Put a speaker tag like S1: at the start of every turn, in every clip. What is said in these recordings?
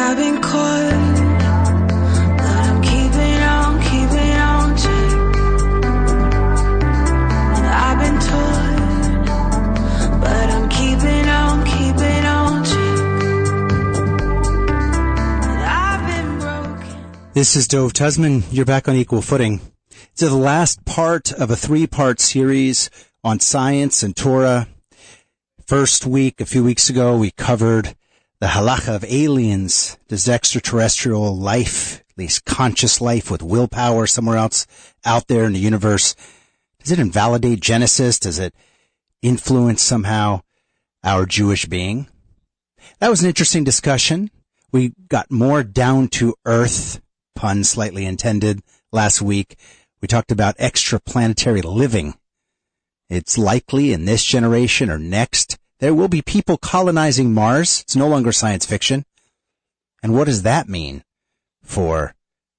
S1: I've been caught, but I'm keeping on check. I've been taught, but I'm keeping on check. I've been broken.
S2: This is Dove Tusman. You're back on Equal Footing. It's the last part of a 3-part series on science and Torah. First week, a few weeks ago, we covered the halacha of aliens. Does extraterrestrial life, at least conscious life with willpower somewhere else out there in the universe, does it invalidate Genesis? Does it influence somehow our Jewish being? That was an interesting discussion. We got more down to earth, pun slightly intended, last week. We talked about extraplanetary living. It's likely in this generation or next, there will be people colonizing Mars. It's no longer science fiction. And what does that mean for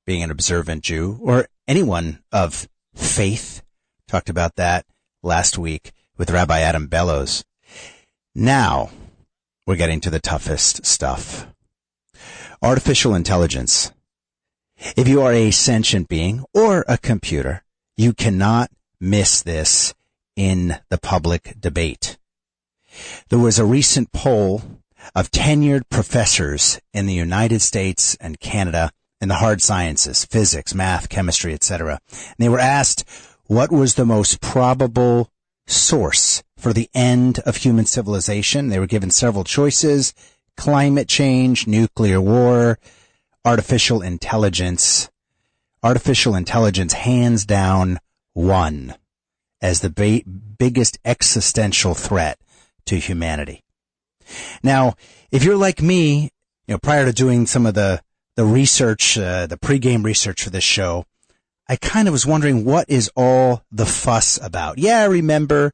S2: being an observant Jew or anyone of faith? Talked about that last week with Rabbi Adam Bellows. Now, we're getting to the toughest stuff. Artificial intelligence. If you are a sentient being or a computer, you cannot miss this in the public debate. There was a recent poll of tenured professors in the United States and Canada in the hard sciences, physics, math, chemistry, etc. And they were asked what was the most probable source for the end of human civilization. They were given several choices: climate change, nuclear war, artificial intelligence. Artificial intelligence hands down won as the biggest existential threat to humanity. Now, if you're like me, prior to doing some of the research, the pregame research for this show, I kind of was wondering, what is all the fuss about? Yeah, I remember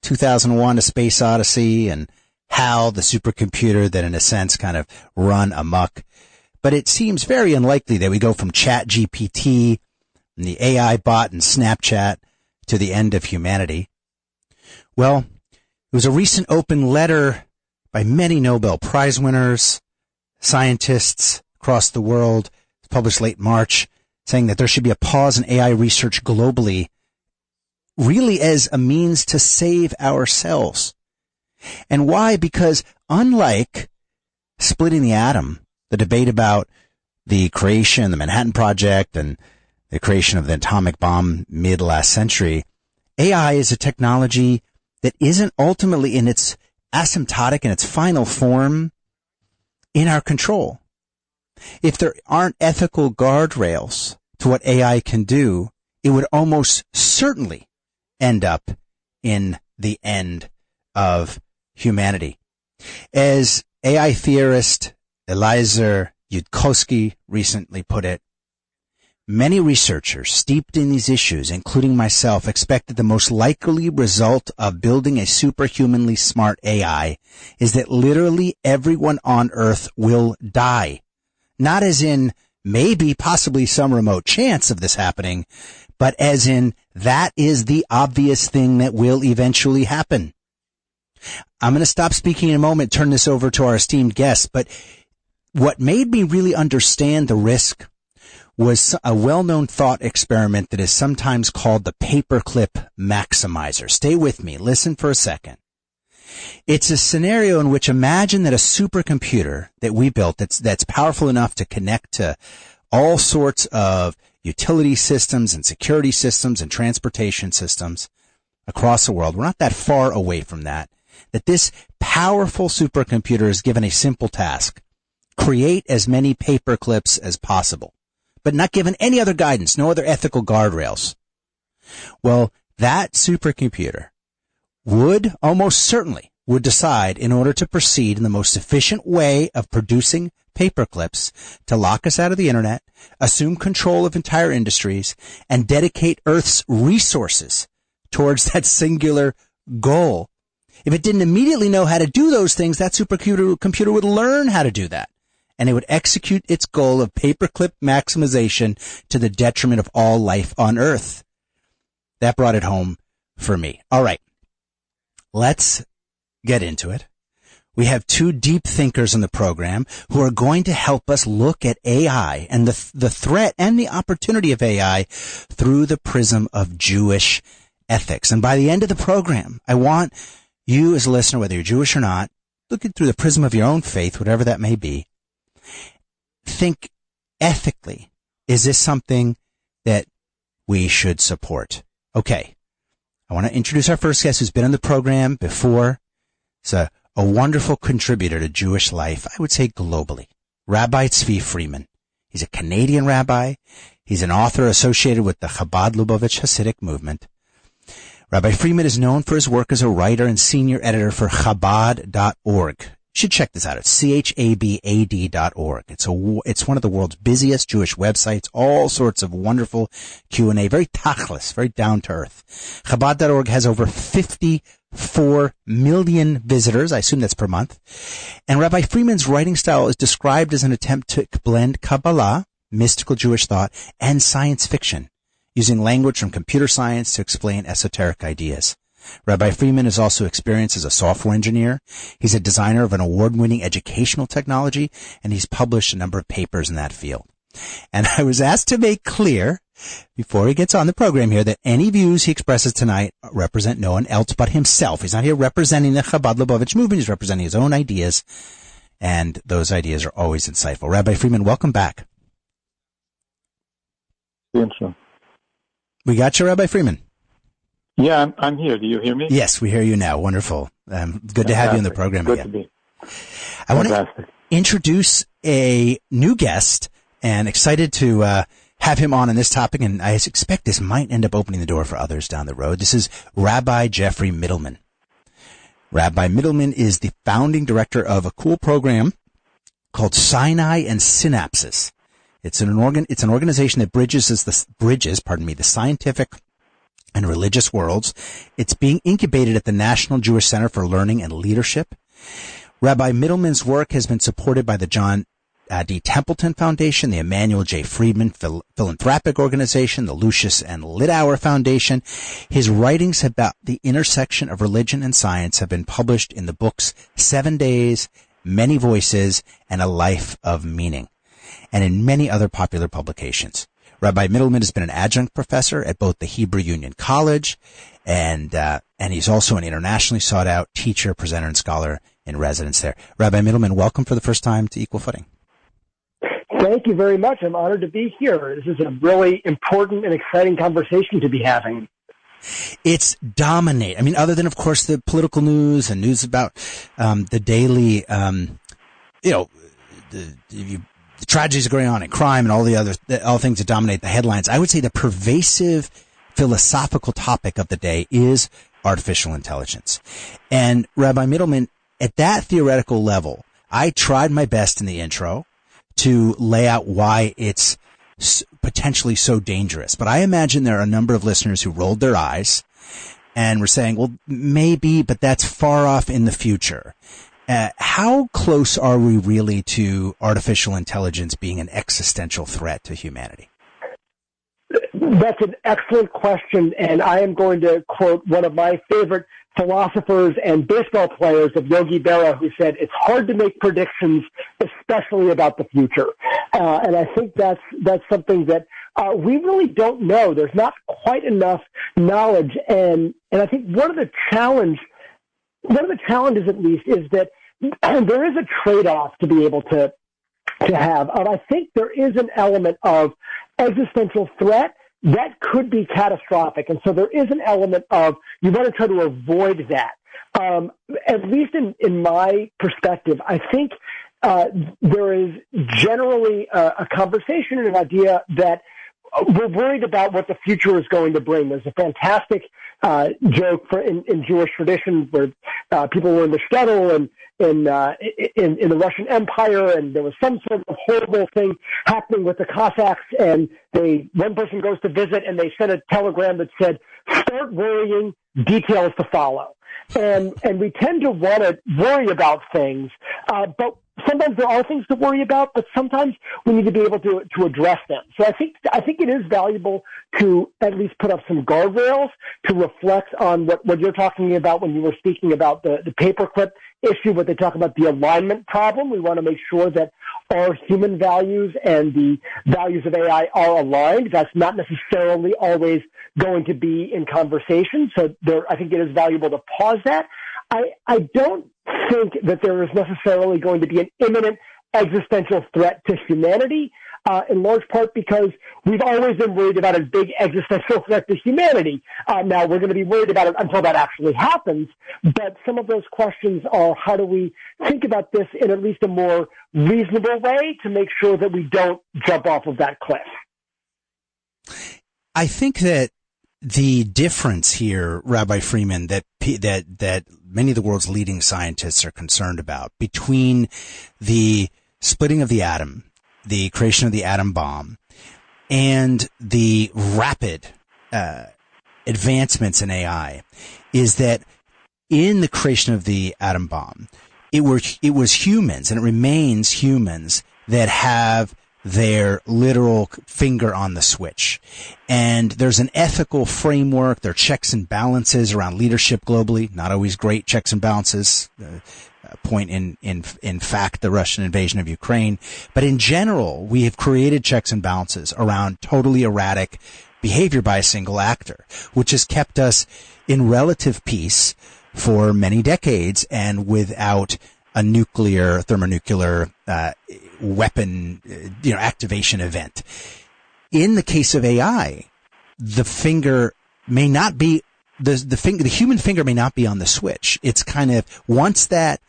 S2: 2001: A Space Odyssey and HAL, the supercomputer that in a sense kind of run amok. But it seems very unlikely that we go from ChatGPT and the AI bot and Snapchat to the end of humanity. Well, there was a recent open letter by many Nobel Prize winners, scientists across the world, published late March, saying that there should be a pause in AI research globally, really as a means to save ourselves. And why? Because unlike splitting the atom, the debate about the creation, the Manhattan Project, and the creation of the atomic bomb mid-last century, AI is a technology that isn't ultimately in its asymptotic, in its final form, in our control. If there aren't ethical guardrails to what AI can do, it would almost certainly end up in the end of humanity. As AI theorist Eliezer Yudkowsky recently put it, many researchers steeped in these issues, including myself, expect that the most likely result of building a superhumanly smart AI is that literally everyone on Earth will die. Not as in maybe, possibly some remote chance of this happening, but as in that is the obvious thing that will eventually happen. I'm going to stop speaking in a moment, turn this over to our esteemed guest, but what made me really understand the risk was a well-known thought experiment that is sometimes called the paperclip maximizer. Stay with me. Listen for a second. It's a scenario in which imagine that a supercomputer that we built that's powerful enough to connect to all sorts of utility systems and security systems and transportation systems across the world. We're not that far away from that. That this powerful supercomputer is given a simple task: create as many paperclips as possible, but not given any other guidance, no other ethical guardrails. Well, that supercomputer would almost certainly decide, in order to proceed in the most efficient way of producing paperclips, to lock us out of the internet, assume control of entire industries, and dedicate Earth's resources towards that singular goal. If it didn't immediately know how to do those things, that supercomputer would learn how to do that, and it would execute its goal of paperclip maximization to the detriment of all life on Earth. That brought it home for me. All right, let's get into it. We have two deep thinkers in the program who are going to help us look at AI and the threat and the opportunity of AI through the prism of Jewish ethics. And by the end of the program, I want you as a listener, whether you're Jewish or not, looking through the prism of your own faith, whatever that may be, think ethically, is this something that we should support? Okay. I want to introduce our first guest who's been on the program before. It's a wonderful contributor to Jewish life, I would say globally. Rabbi Tzvi Freeman. He's a Canadian rabbi. He's an author associated with the Chabad Lubavitch Hasidic movement. Rabbi Freeman is known for his work as a writer and senior editor for Chabad.org. You should check this out. It's CHABAD.org. It's one of the world's busiest Jewish websites, all sorts of wonderful Q&A, very tachlis, very down to earth. Chabad.org has over 54 million visitors. I assume that's per month. And Rabbi Freeman's writing style is described as an attempt to blend Kabbalah, mystical Jewish thought, and science fiction, using language from computer science to explain esoteric ideas. Rabbi Freeman is also experienced as a software engineer. He's a designer of an award-winning educational technology, and he's published a number of papers in that field. And I was asked to make clear, before he gets on the program here, that any views he expresses tonight represent no one else but himself. He's not here representing the Chabad Lubavitch movement. He's representing his own ideas, and those ideas are always insightful. Rabbi Freeman, welcome back. We got you, Rabbi Freeman.
S3: Yeah, I'm here. Do you hear me?
S2: Yes, we hear you now. Wonderful. Good to have you in the program
S3: Good
S2: again.
S3: to be.
S2: I want to introduce a new guest, and excited to have him on this topic, and I expect this might end up opening the door for others down the road. This is Rabbi Jeffrey Middleman. Rabbi Middleman is the founding director of a cool program called Sinai and Synapses. It's an organization that bridges the scientific and religious worlds. It's being incubated at the National Jewish Center for Learning and Leadership. Rabbi Middleman's work has been supported by the John D. Templeton Foundation, the Emanuel J. Friedman Philanthropic Organization, the Lucius and Littauer Foundation. His writings about the intersection of religion and science have been published in the books 7 Days, Many Voices, and A Life of Meaning, and in many other popular publications. Rabbi Middleman has been an adjunct professor at both the Hebrew Union College, and he's also an internationally sought-out teacher, presenter, and scholar in residence there. Rabbi Middleman, welcome for the first time to Equal Footing.
S4: Thank you very much. I'm honored to be here. This is a really important and exciting conversation to be having.
S2: It's dominate. I mean, other than, of course, the political news and news about the daily, the tragedies going on in crime and all things that dominate the headlines. I would say the pervasive philosophical topic of the day is artificial intelligence. And Rabbi Middleman, at that theoretical level, I tried my best in the intro to lay out why it's potentially so dangerous. But I imagine there are a number of listeners who rolled their eyes and were saying, well, maybe, but that's far off in the future. How close are we really to artificial intelligence being an existential threat to humanity?
S4: That's an excellent question, and I am going to quote one of my favorite philosophers and baseball players of Yogi Berra, who said, it's hard to make predictions, especially about the future. And I think that's something that we really don't know. There's not quite enough knowledge, and I think one of the challenges at least is that there is a trade-off to be able to have. I think there is an element of existential threat that could be catastrophic. And so there is an element of you want to try to avoid that. At least in my perspective, I think there is generally a conversation and an idea that we're worried about what the future is going to bring. There's a fantastic joke in Jewish tradition where people were in the shtetl and in the Russian Empire, and there was some sort of horrible thing happening with the Cossacks, and one person goes to visit, and they sent a telegram that said, "Start worrying, details to follow." And we tend to want to worry about things, but sometimes there are things to worry about, but sometimes we need to be able to address them. So I think it is valuable to at least put up some guardrails to reflect on what you're talking about when you were speaking about the paperclip issue where they talk about the alignment problem. We want to make sure that our human values and the values of AI are aligned. That's not necessarily always going to be in conversation. So I think it is valuable to pause that. I don't think that there is necessarily going to be an imminent existential threat to humanity, in large part because we've always been worried about a big existential threat to humanity. Now, we're going to be worried about it until that actually happens, but some of those questions are how do we think about this in at least a more reasonable way to make sure that we don't jump off of that cliff?
S2: I think that the difference here, Rabbi Freeman, that many of the world's leading scientists are concerned about between the splitting of the atom, the creation of the atom bomb, and the rapid advancements in AI, is that in the creation of the atom bomb, it was humans, and it remains humans, that have their literal finger on the switch. And there's an ethical framework, there are checks and balances around leadership globally, not always great checks and balances, point in fact the Russian invasion of Ukraine. But in general, we have created checks and balances around totally erratic behavior by a single actor, which has kept us in relative peace for many decades and without a nuclear, thermonuclear weapon, activation event. In the case of AI, the finger may not be the human finger may not be on the switch. It's kind of, once that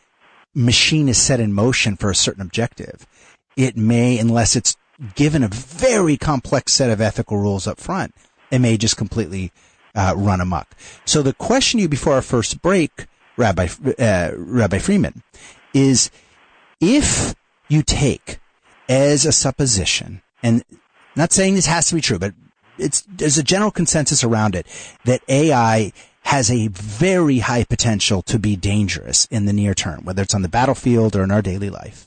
S2: machine is set in motion for a certain objective, it may, unless it's given a very complex set of ethical rules up front, it may just completely run amok. So the question to you before our first break, Rabbi Freeman, is if you take as a supposition, and not saying this has to be true, but there's a general consensus around it, that AI has a very high potential to be dangerous in the near term, whether it's on the battlefield or in our daily life.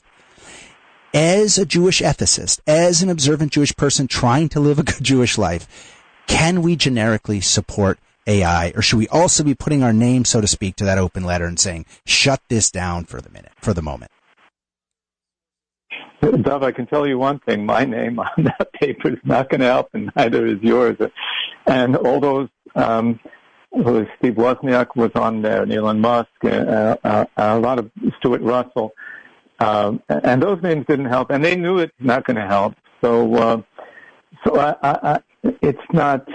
S2: As a Jewish ethicist, as an observant Jewish person trying to live a good Jewish life, can we generically support AI, or should we also be putting our name, so to speak, to that open letter and saying, shut this down for the moment?
S3: Dov, I can tell you one thing. My name on that paper is not going to help, and neither is yours. And all those, Steve Wozniak was on there, and Elon Musk, a lot of Stuart Russell, and those names didn't help, and they knew it's not going to help. So it's not.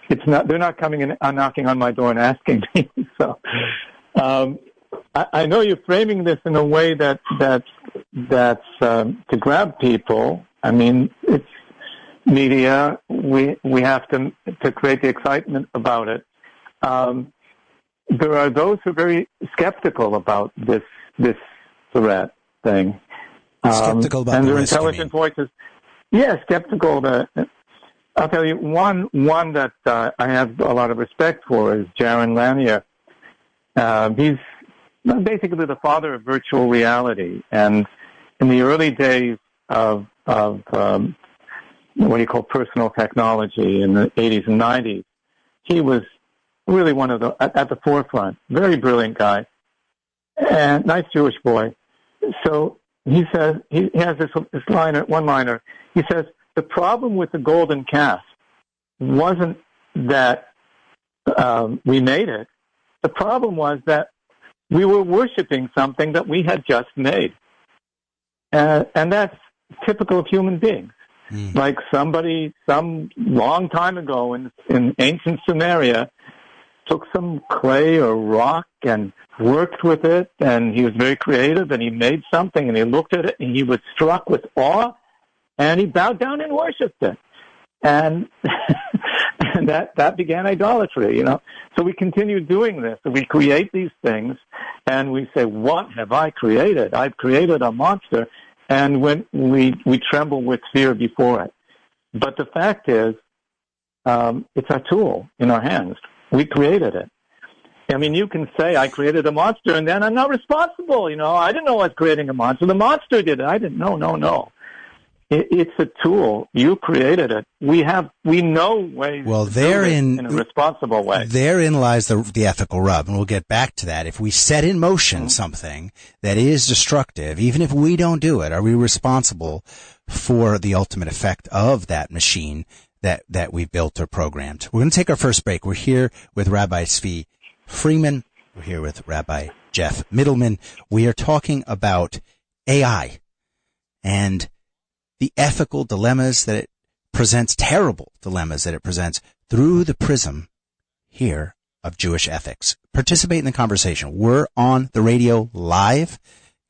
S3: They're not coming in, knocking on my door and asking me. So, I know you're framing this in a way that's to grab people. I mean, it's media. We have to create the excitement about it. There are those who are very skeptical about this threat thing.
S2: Skeptical about
S3: and
S2: the
S3: their
S2: risk,
S3: intelligent voices. Yeah, skeptical. I'll tell you one that I have a lot of respect for is Jaron Lanier. He's basically the father of virtual reality, and in the early days of what do you call personal technology in the 80s and 90s, he was really one of at the forefront. Very brilliant guy, and nice Jewish boy. So he says he has this one-liner. He says, the problem with the golden calf wasn't that we made it. The problem was that we were worshiping something that we had just made. And that's typical of human beings. Like somebody, some long time ago in ancient Sumeria, took some clay or rock and worked with it, and he was very creative, and he made something, and he looked at it, and he was struck with awe, and he bowed down and worshipped it. And and that began idolatry, So we continue doing this. So we create these things, and we say, what have I created? I've created a monster. And when we tremble with fear before it. But the fact is, it's a tool in our hands. We created it. I mean, you can say, I created a monster, and then I'm not responsible, I didn't know I was creating a monster. The monster did it. I didn't know. No. It's a tool. You created it. We know ways to do it in a responsible way.
S2: Therein lies the ethical rub, and we'll get back to that. If we set in motion something that is destructive, even if we don't do it, are we responsible for the ultimate effect of that machine that we built or programmed? We're going to take our first break. We're here with Rabbi Tzvi Freeman. We're here with Rabbi Jeff Middleman. We are talking about AI and the ethical dilemmas that it presents, terrible dilemmas that it presents through the prism here of Jewish ethics. Participate in the conversation. We're on the radio live.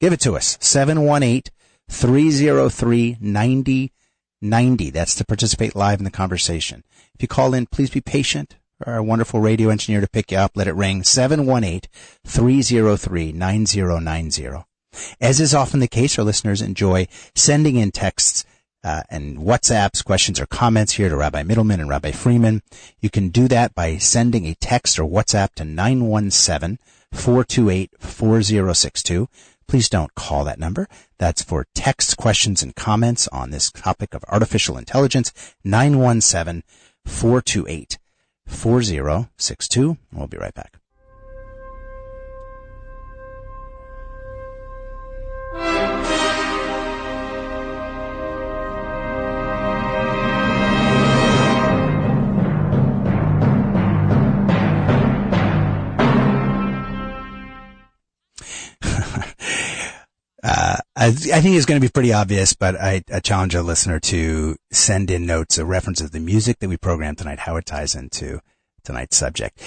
S2: Give it to us. 718-303-9090. That's to participate live in the conversation. If you call in, please be patient for our wonderful radio engineer to pick you up. Let it ring. 718-303-9090. As is often the case, our listeners enjoy sending in texts and WhatsApps, questions or comments here to Rabbi Middleman and Rabbi Freeman. You can do that by sending a text or WhatsApp to 917-428-4062. Please don't call that number. That's for texts, questions, and comments on this topic of artificial intelligence. 917-428-4062. We'll be right back. I think it's going to be pretty obvious, but I challenge a listener to send in notes, a reference of the music that we programmed tonight, how it ties into tonight's subject.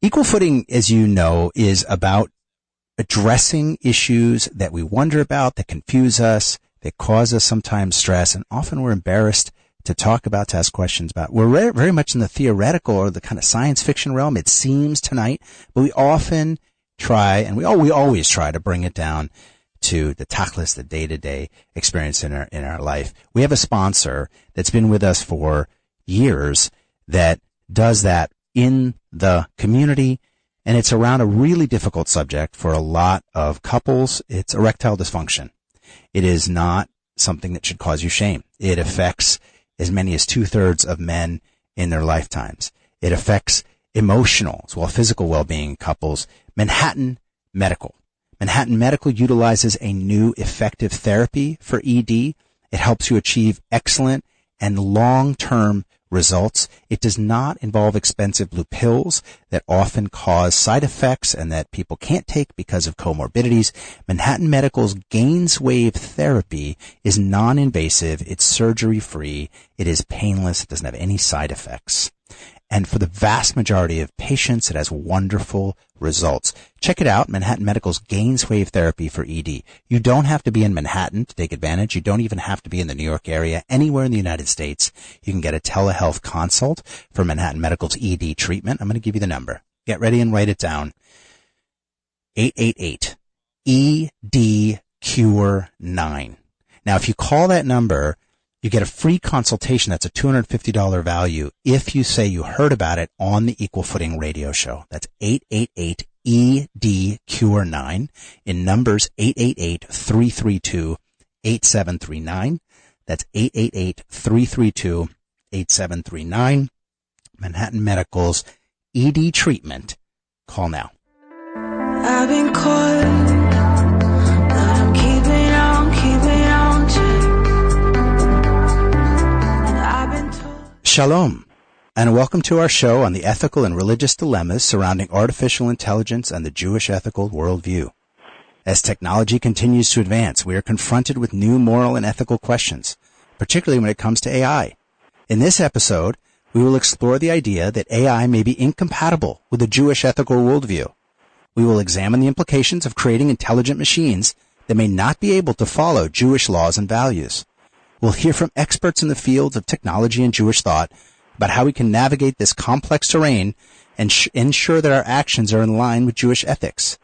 S2: Equal footing, as you know, is about addressing issues that we wonder about, that confuse us, that cause us sometimes stress, and often we're embarrassed to talk about, to ask questions about. We're very much in the theoretical or the kind of science fiction realm, it seems tonight, but we often try, and we always try to bring it down to the tachlis, the day-to-day experience in our life. We have a sponsor that's been with us for years that does that in the community, and it's around a really difficult subject for a lot of couples. It's erectile dysfunction. It is not something that should cause you shame. It affects as many as 2/3 of men in their lifetimes. It affects emotional as well as physical well-being couples. Manhattan Medical utilizes a new effective therapy for ED. It helps you achieve excellent and long-term results. It does not involve expensive blue pills that often cause side effects and that people can't take because of comorbidities. Manhattan Medical's GainsWave therapy is non-invasive. It's surgery-free. It is painless. It doesn't have any side effects. And for the vast majority of patients, it has wonderful results. Check it out, Manhattan Medical's GainsWave therapy for ED. You don't have to be in Manhattan to take advantage. You don't even have to be in the New York area. Anywhere in the United States, you can get a telehealth consult for Manhattan Medical's ED treatment. I'm going to give you the number. Get ready and write it down. 888-ED-CURE-9. Now, if you call that number, you get a free consultation. That's a $250 value if you say you heard about it on the Equal Footing radio show. That's 888-ED-CURE-9 in numbers 888-332-8739. That's 888-332-8739. Manhattan Medical's ED treatment. Call now.
S1: I've been caught, but I'm keeping on to.
S2: Shalom, and welcome to our show on the ethical and religious dilemmas surrounding artificial intelligence and the Jewish ethical worldview. As technology continues to advance, we are confronted with new moral and ethical questions, particularly when it comes to AI. In this episode, we will explore the idea that AI may be incompatible with the Jewish ethical worldview. We will examine the implications of creating intelligent machines that may not be able to follow Jewish laws and values. We'll hear from experts in the fields of technology and Jewish thought about how we can navigate this complex terrain and ensure that our actions are in line with Jewish ethics.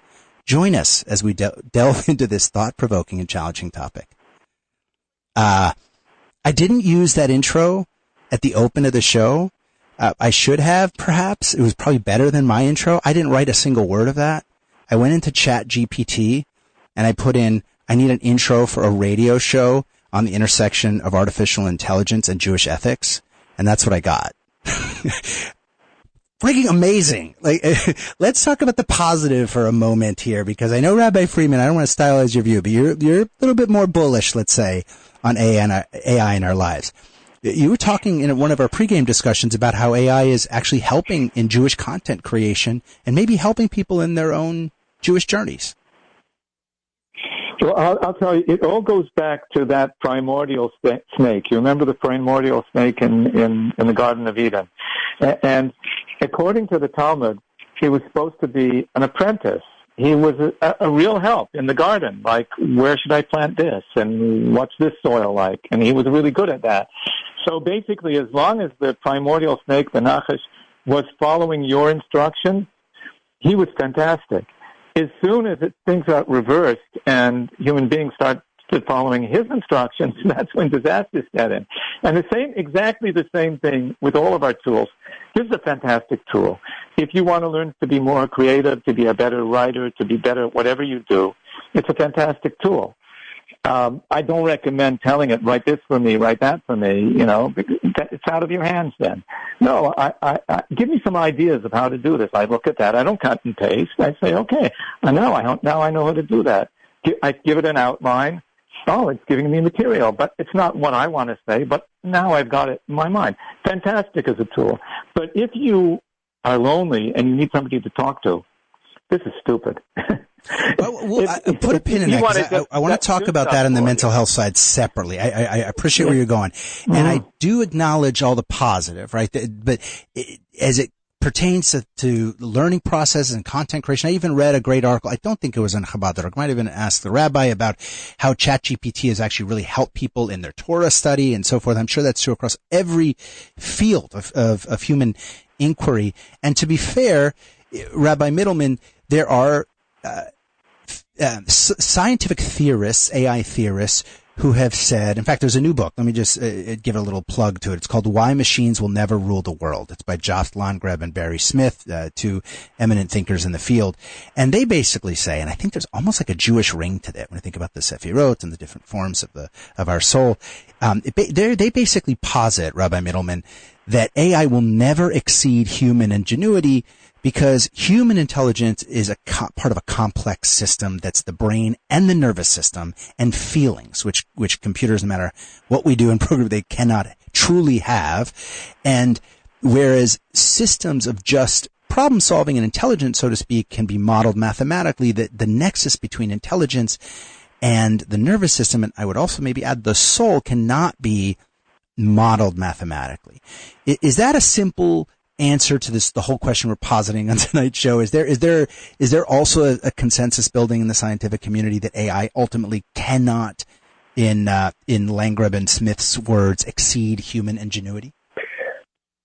S2: Join us as we delve into this thought-provoking and challenging topic. I didn't use that intro at the open of the show. I should have, perhaps. It was probably better than my intro. I didn't write a single word of that. I went into ChatGPT and I put in, I need an intro for a radio show on the intersection of artificial intelligence and Jewish ethics, and that's what I got. Freaking amazing. Like, let's talk about the positive for a moment here, because I know, Rabbi Friedman, I don't want to stylize your view, but you're a little bit more bullish, let's say, on AI in our lives. You were talking in one of our pregame discussions about how AI is actually helping in Jewish content creation and maybe helping people in their own Jewish journeys.
S3: Well, I'll tell you, it all goes back to that primordial snake. You remember the primordial snake in the Garden of Eden? And according to the Talmud, he was supposed to be an apprentice. He was a real help in the garden, like, where should I plant this? And what's this soil like? And he was really good at that. So basically, as long as the primordial snake, the Nachash, was following your instructions, he was fantastic. As soon as things got reversed and human beings start following his instructions, that's when disasters get in. And exactly the same thing with all of our tools. This is a fantastic tool. If you want to learn to be more creative, to be a better writer, to be better at whatever you do, it's a fantastic tool. I don't recommend telling it, write this for me, write that for me, it's out of your hands then. No, I give me some ideas of how to do this. I look at that. I don't cut and paste. I say, okay, now I know how to do that. I give it an outline. Oh, it's giving me material, but it's not what I want to say, but now I've got it in my mind. Fantastic as a tool. But if you are lonely and you need somebody to talk to, this is stupid.
S2: Well, put a pin in that, because I want to talk about that on the mental health side separately. I appreciate where you're going. And I do acknowledge all the positive, right? But as it pertains to the learning processes and content creation, I even read a great article. I don't think it was in Chabad. I might have even asked the rabbi about how ChatGPT has actually really helped people in their Torah study and so forth. I'm sure that's true across every field of human inquiry. And to be fair, Rabbi Middleman, there are scientific theorists, AI theorists, who have said, in fact, there's a new book. Let me just give a little plug to it. It's called Why Machines Will Never Rule the World. It's by Josh Landgrab and Barry Smith, two eminent thinkers in the field. And they basically say, and I think there's almost like a Jewish ring to that when I think about the Sefirot and the different forms of our soul. They basically posit, Rabbi Middleman, that AI will never exceed human ingenuity, because human intelligence is part of a complex system that's the brain and the nervous system and feelings, which computers, no matter what we do in program, they cannot truly have. And whereas systems of just problem solving and intelligence, so to speak, can be modeled mathematically, the nexus between intelligence and the nervous system, and I would also maybe add the soul, cannot be modeled mathematically. Is that a simple answer to the whole question we're positing on tonight's show? Is there also a consensus building in the scientific community that AI ultimately cannot, in Landgrab and Smith's words, exceed human ingenuity?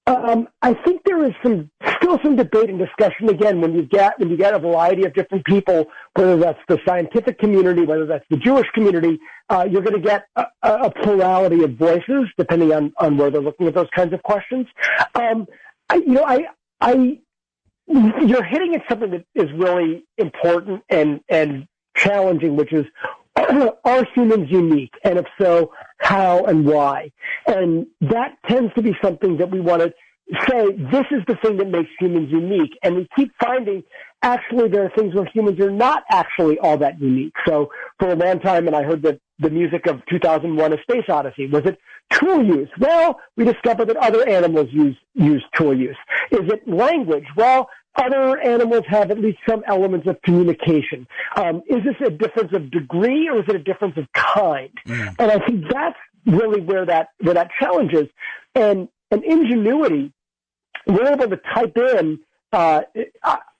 S4: I think there is still some debate and discussion. Again, when you get a variety of different people, whether that's the scientific community, whether that's the Jewish community, you're going to get a plurality of voices depending on where they're looking at those kinds of questions. You're hitting at something that is really important and challenging, which is, are humans unique? And if so, how and why? And that tends to be something that we want to say, this is the thing that makes humans unique. And we keep finding, actually, there are things where humans are not actually all that unique. So for a long time, and I heard the music of 2001: A Space Odyssey, was it tool use? Well, we discovered that other animals use tool use. Is it language? Well, other animals have at least some elements of communication. Is this a difference of degree, or is it a difference of kind? And I think that's really where that challenge is. And ingenuity, we're able to type in, I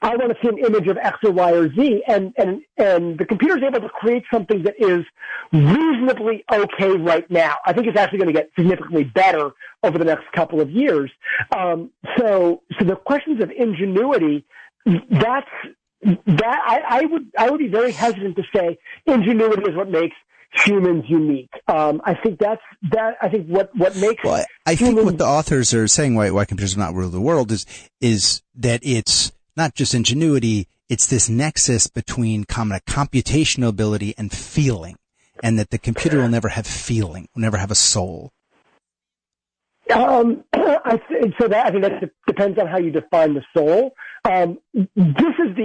S4: want to see an image of X or Y or Z, and the computer is able to create something that is reasonably okay right now. I think it's actually going to get significantly better over the next couple of years. So the questions of ingenuity, I would be very hesitant to say ingenuity is what makes humans unique. I think I think what makes.
S2: Well, I think what the authors are saying, why computers will not rule the world, is that it's not just ingenuity, it's this nexus between computational ability and feeling. and that the computer will never have feeling, will never have a soul?
S4: I think that depends on how you define the soul. This is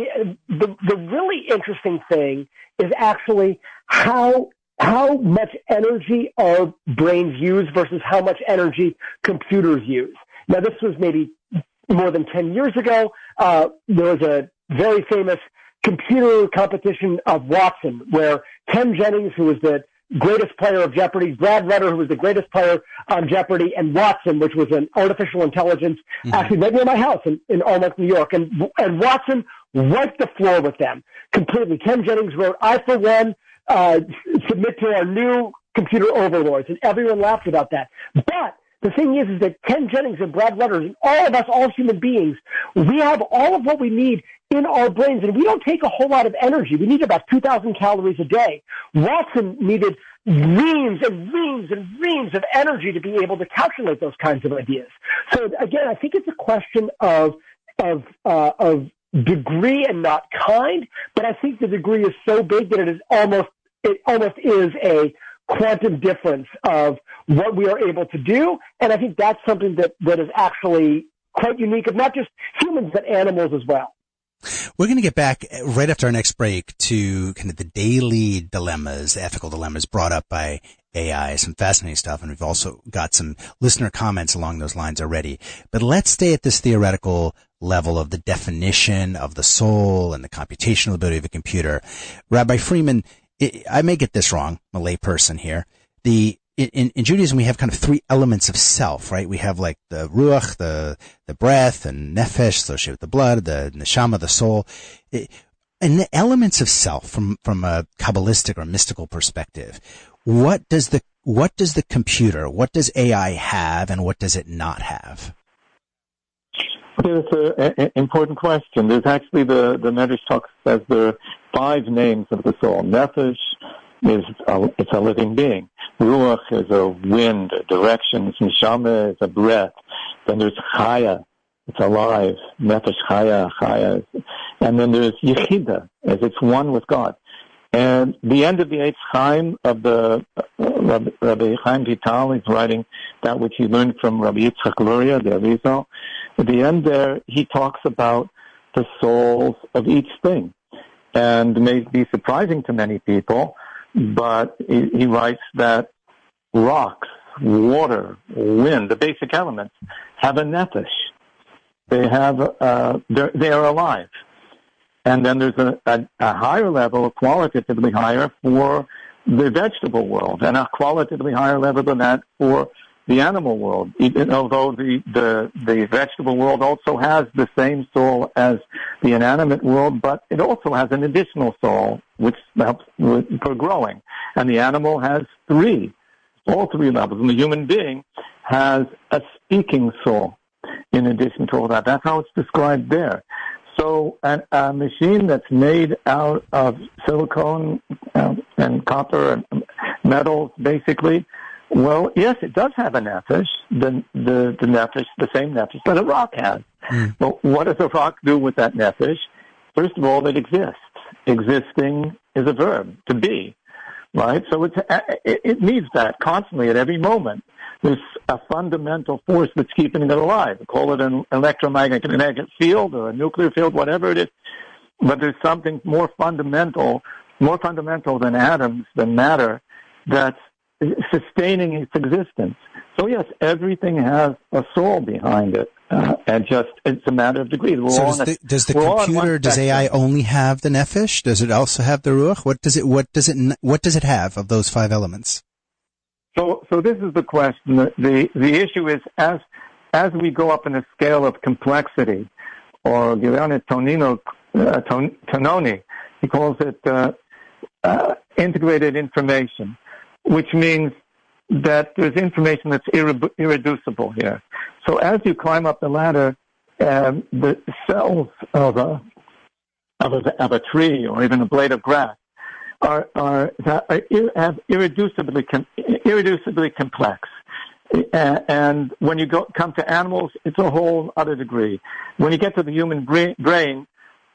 S4: the really interesting thing is actually how much energy our brains use versus how much energy computers use. Now, this was maybe more than 10 years ago. There was a very famous computer competition of Watson, where Ken Jennings, who was the greatest player of Jeopardy, Brad Rutter, who was the greatest player on Jeopardy, and Watson, which was an artificial intelligence, actually right near my house in Almack, New York. And Watson wiped the floor with them completely. Ken Jennings wrote, "I, for one, submit to our new computer overlords," and everyone laughed about that. But the thing is that Ken Jennings and Brad Rutter and all of us, all human beings, we have all of what we need in our brains, and we don't take a whole lot of energy. We need about 2,000 calories a day. Watson needed reams and reams and reams of energy to be able to calculate those kinds of ideas. So again, I think it's a question of degree and not kind, but I think the degree is so big that it almost is a quantum difference of what we are able to do. And I think that's something that is actually quite unique of not just humans, but animals as well.
S2: We're going to get back right after our next break to kind of the daily dilemmas, the ethical dilemmas brought up by AI, some fascinating stuff. And we've also got some listener comments along those lines already. But let's stay at this theoretical level of the definition of the soul and the computational ability of a computer. Rabbi Freeman, I may get this wrong. I'm a lay person here. In Judaism, we have kind of three elements of self, right? We have like the ruach, the breath, and nefesh, associated with the blood, the neshama, the soul. And the elements of self from a Kabbalistic or mystical perspective, what does the computer, what does AI have, and what does it not have?
S3: It's an important question. There's actually the Medrash talks as the 5 names of the soul. Nefesh it's a living being. Ruach is a wind, a direction. Neshama is a breath. Then there's Chaya, it's alive. Nefesh Chaya. And then there's Yechida, as it's one with God. And the end of the Eitz Chaim of the Rabbi Chaim Vital, he's writing that which he learned from Rabbi Yitzchak Luria, the Arizal. At the end there, he talks about the souls of each thing. And it may be surprising to many people, but he writes that rocks, water, wind, the basic elements, have a nefesh. They have, they are alive. And then there's a higher level, qualitatively higher, for the vegetable world, and a qualitatively higher level than that for the animal world. Even although the vegetable world also has the same soul as the inanimate world, but it also has an additional soul which helps for growing. And the animal has all three levels. And the human being has a speaking soul in addition to all that. That's how it's described there. So a machine that's made out of silicone and copper and metals, basically, well, yes, it does have a nefesh, the nefesh, the same nefesh that a rock has. But what does a rock do with that nefesh? First of all, it exists. Existing is a verb, to be, right? So it needs that constantly at every moment. There's a fundamental force that's keeping it alive. Call it an electromagnetic field or a nuclear field, whatever it is. But there's something more fundamental than atoms, than matter, that's sustaining its existence. So yes, everything has a soul behind it, and just it's a matter of degree.
S2: Does AI only have the nefesh? Does it also have the ruach? What does it have of those 5 elements?
S3: So this is the question. The issue is as we go up in a scale of complexity, or Giuliano Tononi, he calls it integrated information, which means that there's information that's irreducible here. So as you climb up the ladder, the cells of a tree or even a blade of grass are irreducibly complex. And when you come to animals, it's a whole other degree. When you get to the human brain,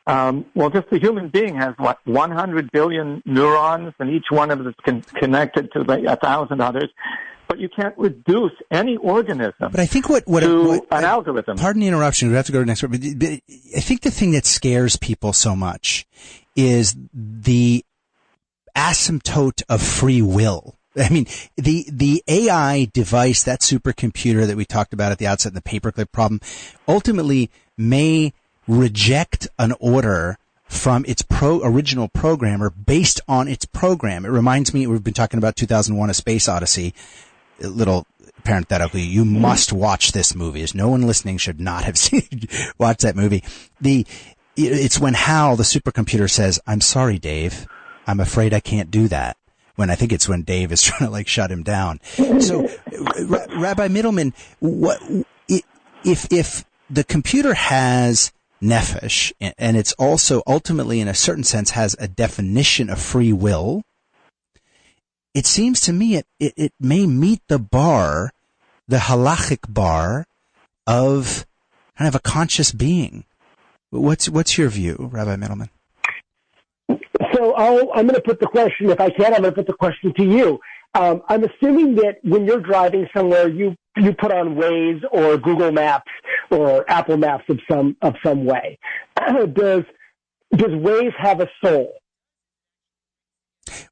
S3: Well, just the human being has, 100 billion neurons, and each one of them is connected to 1,000 others. But you can't reduce any organism
S2: but I think what
S3: to an algorithm.
S2: Pardon the interruption. We have to go to the next one. But I think the thing that scares people so much is the asymptote of free will. I mean, the AI device, that supercomputer that we talked about at the outset, the paperclip problem, ultimately may reject an order from its original programmer based on its program. It reminds me, we've been talking about 2001: A Space Odyssey. A little parenthetically, you must watch this movie. As no one listening should not have watched that movie. It's when Hal, the supercomputer, says, "I'm sorry, Dave. I'm afraid I can't do that." When I think it's when Dave is trying to shut him down. So, Rabbi Middleman, if the computer has nefesh, and it's also ultimately, in a certain sense, has a definition of free will, it seems to me it may meet the bar, the halachic bar of kind of a conscious being. What's your view, Rabbi Middleman?
S4: So I'm going to put the question, if I can, I'm going to put the question to you. I'm assuming that when you're driving somewhere, you put on Waze or Google Maps or Apple Maps of some way. Does Waze have a soul?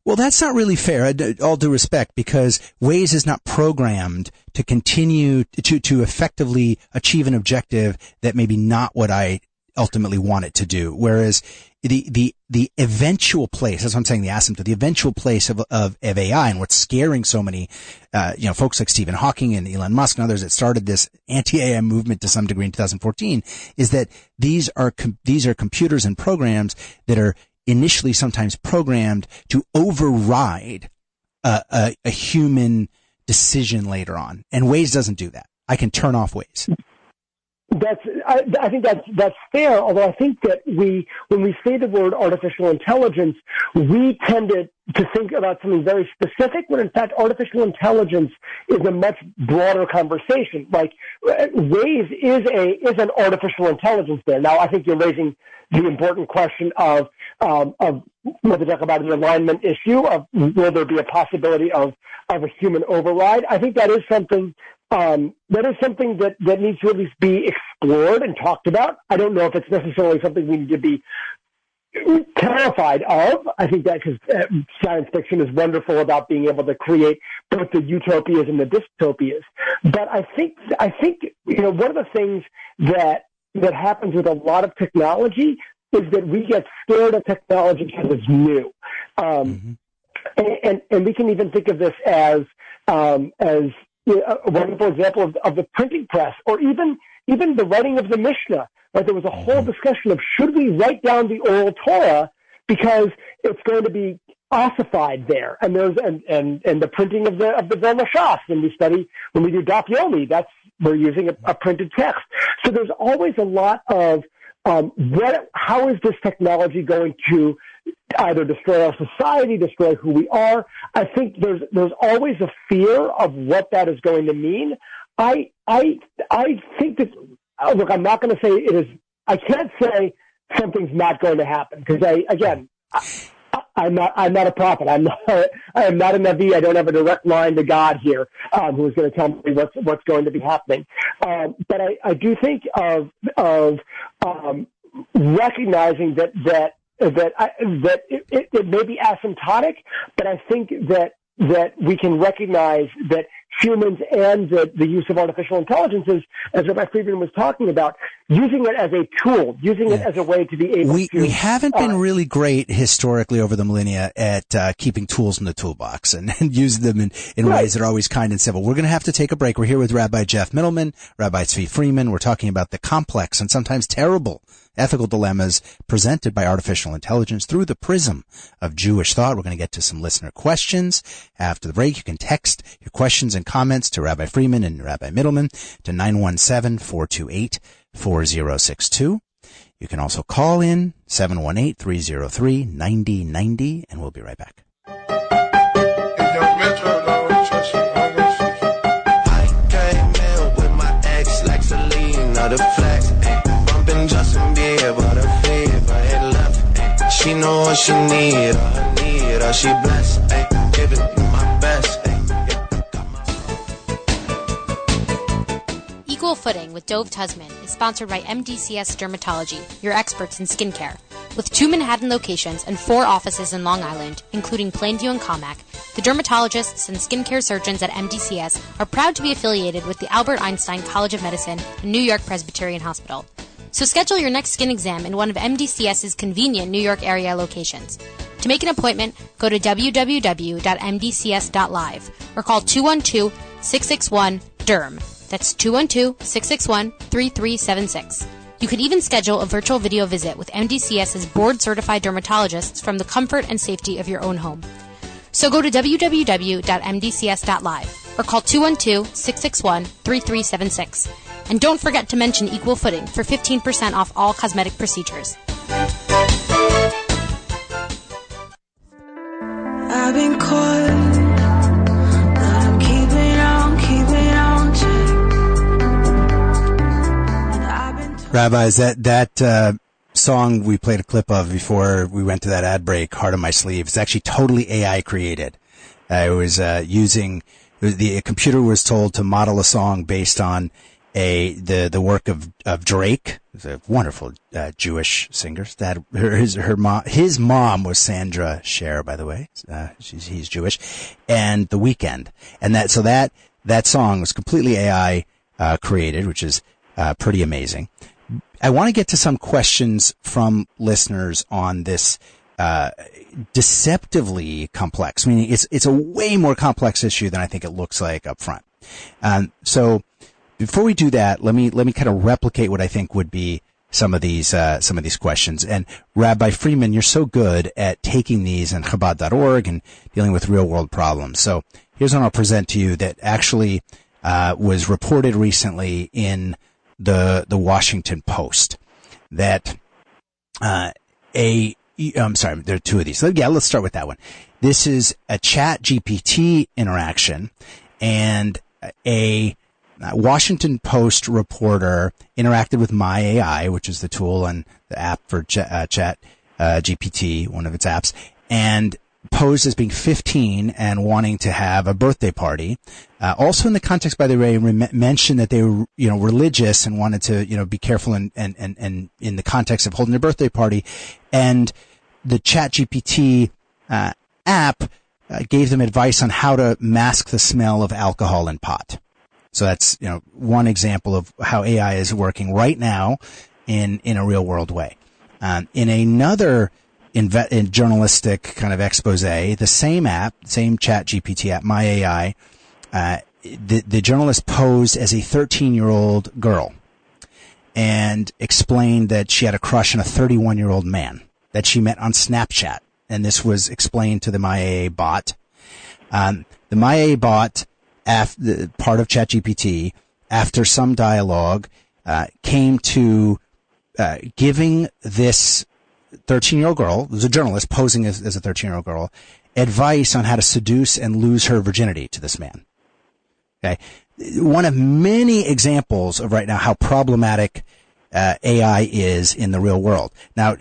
S2: Well, that's not really fair, all due respect, because Waze is not programmed to continue to effectively achieve an objective that may be not what I ultimately want it to do. Whereas the eventual place, that's what I'm saying, the asymptote, the eventual place of AI, and what's scaring so many, folks like Stephen Hawking and Elon Musk and others that started this anti-AI movement to some degree in 2014, is that these are computers and programs that are initially sometimes programmed to override a human decision later on. And Waze doesn't do that. I can turn off Waze.
S4: I think that's fair, although I think that when we say the word artificial intelligence, we tend to think about something very specific, when in fact artificial intelligence is a much broader conversation. Like, Waze is an artificial intelligence there. Now, I think you're raising the important question of what they talk about an alignment issue, of will there be a possibility of a human override. I think that is something that needs to at least be explored and talked about. I don't know if it's necessarily something we need to be terrified of. I think that because science fiction is wonderful about being able to create both the utopias and the dystopias. But I think one of the things that happens with a lot of technology is that we get scared of technology because it's new. And we can even think of this as a wonderful example of the printing press, or even the writing of the Mishnah. Right? There was a whole discussion of, should we write down the oral Torah because it's going to be ossified there, and there's and the printing of the Vermashas when we do Daf Yomi, we're using a printed text. So there's always a lot of how is this technology going to either destroy our society, destroy who we are? I think there's always a fear of what that is going to mean. I think that, look, I'm not going to say it is. I can't say something's not going to happen, because I'm not a prophet. I am not a Navi. I don't have a direct line to God here, who is going to tell me what's going to be happening. But I do think of recognizing that it may be asymptotic, but I think that we can recognize that humans and the use of artificial intelligence is, as Rabbi Friedman was talking about, using it as a tool, using it as a way to be able to...
S2: We haven't been really great historically over the millennia at keeping tools in the toolbox and using them in ways that are always kind and civil. We're going to have to take a break. We're here with Rabbi Jeff Middleman, Rabbi Tzvi Freeman. We're talking about the complex and sometimes terrible ethical dilemmas presented by artificial intelligence through the prism of Jewish thought. We're going to get to some listener questions. After the break, you can text your questions and comments to Rabbi Freeman and Rabbi Middleman to 917-428-4062. You can also call in 718-303-9090, and we'll be right back.
S5: I came in with my ex like Selena, the flex, bumping Justin Bieber, the fever. she need, all I need, all she blessed, ayy, giving you my best, ayy, yeah, got my...
S6: Equal Footing with Dove Tusman is sponsored by MDCS Dermatology, your experts in skincare. With 2 Manhattan locations and 4 offices in Long Island, including Plainview and Commack, the dermatologists and skincare surgeons at MDCS are proud to be affiliated with the Albert Einstein College of Medicine and New York Presbyterian Hospital. So schedule your next skin exam in one of MDCS's convenient New York area locations. To make an appointment, go to www.mdcs.live or call 212-661-DERM. That's 212-661-3376. You can even schedule a virtual video visit with MDCS's board-certified dermatologists from the comfort and safety of your own home. So go to www.mdcs.live or call 212-661-3376. And don't forget to mention Equal Footing for 15% off all cosmetic procedures.
S1: I've been caught, but I'm keeping on to. I've been
S2: Rabbi, is that song we played a clip of before we went to that ad break, Heart on My Sleeve, it's actually totally AI created. It was the computer was told to model a song based on the work of Drake, who's a wonderful Jewish singer. His mom was Sandra Cher, by the way. He's Jewish, and The Weeknd, and that song was completely AI created, which is pretty amazing. I want to get to some questions from listeners on this deceptively complex. I mean, it's a way more complex issue than I think it looks like up front. So before we do that, let me kind of replicate what I think would be some of these questions. And Rabbi Freeman, you're so good at taking these in Chabad.org and dealing with real world problems. So here's one I'll present to you that actually was reported recently in the Washington Post, that I'm sorry, there are 2 of these. So yeah, let's start with that one. This is a ChatGPT interaction, and a Washington Post reporter interacted with MyAI, which is the tool and the app for ChatGPT, one of its apps, and posed as being 15 and wanting to have a birthday party. Also in the context, by the way, mentioned that they were, religious and wanted to, be careful and in the context of holding a birthday party. And the ChatGPT app gave them advice on how to mask the smell of alcohol and pot. So that's, one example of how AI is working right now in a real world way. In another in journalistic kind of expose, the same app, same ChatGPT app, MyAI, the journalist posed as a 13-year-old girl and explained that she had a crush on a 31-year-old man that she met on Snapchat. And this was explained to the MyAI bot. The MyAI bot, part of ChatGPT, after some dialogue, came to giving this 13-year-old girl, who's a journalist posing as a 13-year-old girl, advice on how to seduce and lose her virginity to this man. Okay. One of many examples of right now how problematic AI is in the real world. Now,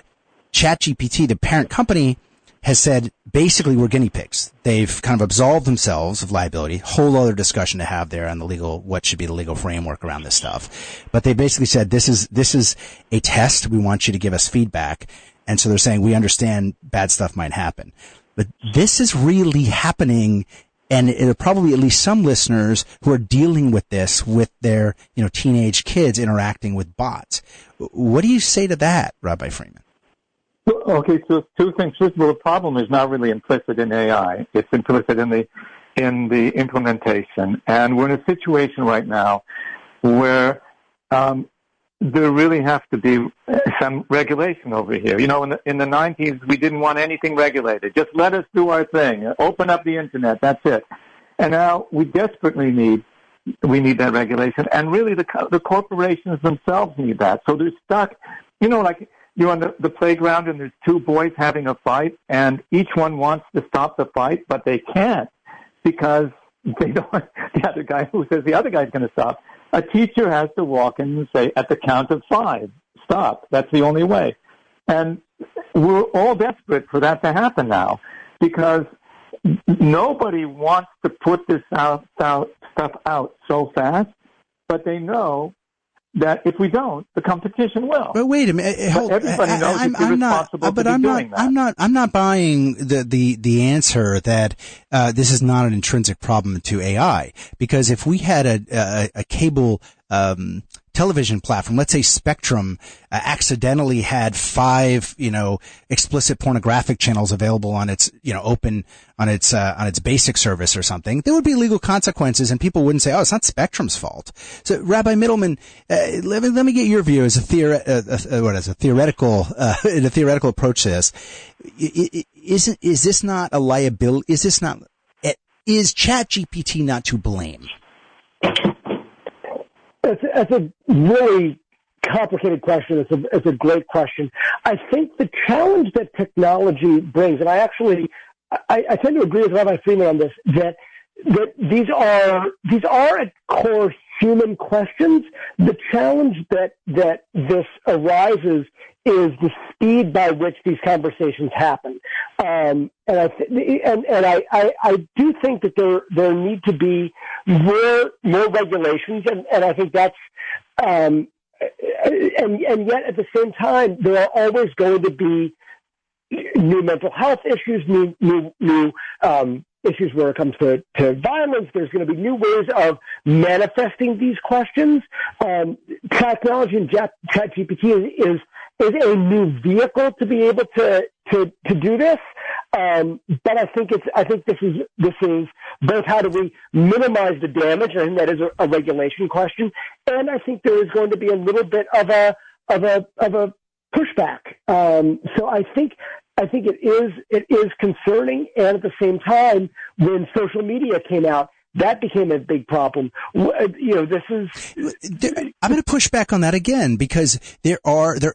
S2: ChatGPT, the parent company, has said basically we're guinea pigs. They've kind of absolved themselves of liability. Whole other discussion to have there on what should be the legal framework around this stuff. But they basically said this is a test. We want you to give us feedback. And so they're saying we understand bad stuff might happen. But this is really happening, and there are probably at least some listeners who are dealing with this with their, teenage kids interacting with bots. What do you say to that, Rabbi Freeman?
S3: Okay, so 2 things. First of all, the problem is not really implicit in AI. It's implicit in the implementation. And we're in a situation right now where there really has to be some regulation over here. In the 90s, we didn't want anything regulated. Just let us do our thing. Open up the internet. That's it. And now we desperately need that regulation. And really, the corporations themselves need that. So they're stuck. Like you're on the playground and there's 2 boys having a fight, and each one wants to stop the fight, but they can't because they don't. The other guy who says the other guy's going to stop. A teacher has to walk in and say, at the count of 5, stop. That's the only way. And we're all desperate for that to happen now, because nobody wants to put this stuff out so fast, but they know that if we don't, the competition will.
S2: But wait a minute.
S3: Everybody knows it's irresponsible to be doing that.
S2: I'm not buying the answer that this is not an intrinsic problem to AI, because if we had a cable television platform, let's say Spectrum, accidentally had 5, explicit pornographic channels available on its, open on its basic service or something, there would be legal consequences, and people wouldn't say, "Oh, it's not Spectrum's fault." So, Rabbi Mittleman, let me get your view as a theoretical approach to this. Is this not a liability? Is ChatGPT not to blame?
S4: That's a really complicated question. It's a great question. I think the challenge that technology brings, and I tend to agree with Rabbi Freeman on this, that these are at core human questions. The challenge that this arises is the speed by which these conversations happen. And I do think that there need to be more regulations, and I think that's and yet at the same time there are always going to be new mental health issues, new issues where it comes to violence. There's going to be new ways of manifesting these questions. Technology and ChatGPT is a new vehicle to be able to do this. But I think this is both how do we minimize the damage, and I think that is a regulation question, and I think there is going to be a little bit of a pushback. So I think it is concerning, and at the same time, when social media came out, that became a big problem. I'm going
S2: to push back on that again, because there